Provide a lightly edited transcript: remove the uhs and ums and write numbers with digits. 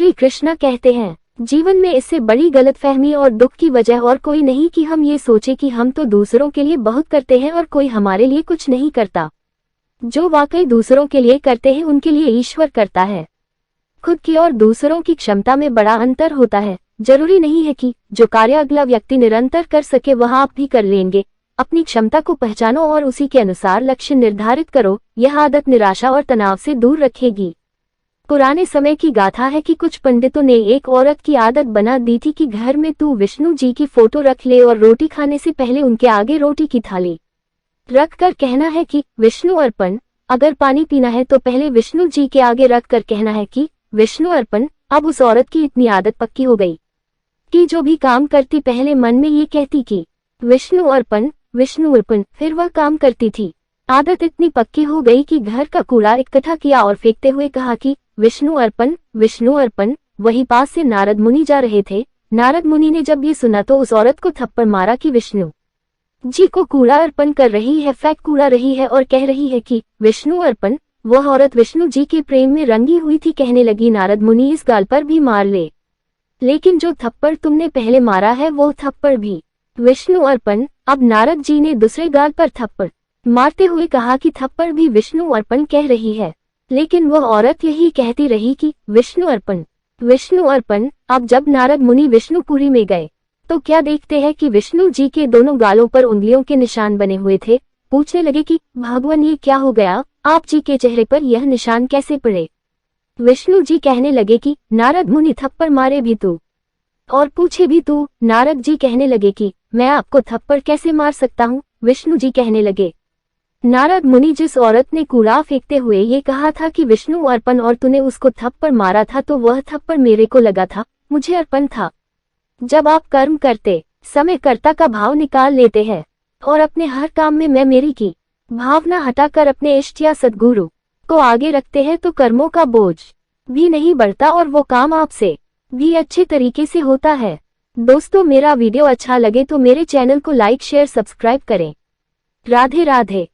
श्री कृष्ण कहते हैं, जीवन में इससे बड़ी गलतफहमी और दुख की वजह और कोई नहीं कि हम ये सोचे कि हम तो दूसरों के लिए बहुत करते हैं और कोई हमारे लिए कुछ नहीं करता। जो वाकई दूसरों के लिए करते हैं उनके लिए ईश्वर करता है। खुद की और दूसरों की क्षमता में बड़ा अंतर होता है। जरूरी नहीं है कि जो कार्य अगला व्यक्ति निरंतर कर सके वह आप भी कर लेंगे। अपनी क्षमता को पहचानो और उसी के अनुसार लक्ष्य निर्धारित करो। यह आदत निराशा और तनाव से दूर रखेगी। पुराने समय की गाथा है कि कुछ पंडितों ने एक औरत की आदत बना दी थी कि घर में तू विष्णु जी की फोटो रख ले और रोटी खाने से पहले उनके आगे रोटी की थाली रख कर कहना है कि विष्णु अर्पण। अगर पानी पीना है तो पहले विष्णु जी के आगे रख कर कहना है कि विष्णु अर्पण। अब उस औरत की इतनी आदत पक्की हो गई कि जो भी काम करती पहले मन में ये कहती कि विष्णु अर्पण, विष्णु अर्पण, फिर वह काम करती थी। आदत इतनी पक्की हो गई कि घर का कूड़ा इकट्ठा किया और फेंकते हुए कहा कि विष्णु अर्पण, विष्णु अर्पण। वहीं पास से नारद मुनि जा रहे थे। नारद मुनि ने जब ये सुना तो उस औरत को थप्पड़ मारा कि विष्णु जी को कूड़ा अर्पण कर रही है, फेंक कूड़ा रही है और कह रही है कि विष्णु अर्पण। वह औरत विष्णु जी के प्रेम में रंगी हुई थी। कहने लगी, नारद मुनि इस गाल पर भी मार ले, लेकिन जो थप्पड़ तुमने पहले मारा है वो थप्पड़ भी विष्णु अर्पण। अब नारद जी ने दूसरे गाल पर थप्पड़ मारते हुए कहा कि थप्पड़ भी विष्णु अर्पण कह रही है, लेकिन वह औरत यही कहती रही कि विष्णु अर्पण, विष्णु अर्पण। अब जब नारद मुनि विष्णुपुरी में गए तो क्या देखते हैं कि विष्णु जी के दोनों गालों पर उंगलियों के निशान बने हुए थे। पूछने लगे कि भगवान ये क्या हो गया, आप जी के चेहरे पर यह निशान कैसे पड़े। विष्णु जी कहने लगे कि नारद मुनि थप्पड़ मारे भी तू और पूछे भी तू। नारद जी कहने लगे कि मैं आपको थप्पड़ कैसे मार सकता हूँ। विष्णु जी कहने लगे, नारद मुनि जिस औरत ने कूड़ा फेंकते हुए ये कहा था कि विष्णु अर्पण और तूने उसको थप्पड़ मारा था तो वह थप्पड़ मेरे को लगा था, मुझे अर्पण था। जब आप कर्म करते समय कर्ता का भाव निकाल लेते हैं और अपने हर काम में मैं मेरी की भावना हटाकर अपने इष्ट या सद्गुरु को आगे रखते हैं तो कर्मों का बोझ भी नहीं बढ़ता और वो काम आपसे भी अच्छे तरीके से होता है। दोस्तों, मेरा वीडियो अच्छा लगे तो मेरे चैनल को लाइक, शेयर, सब्सक्राइब करें। राधे राधे।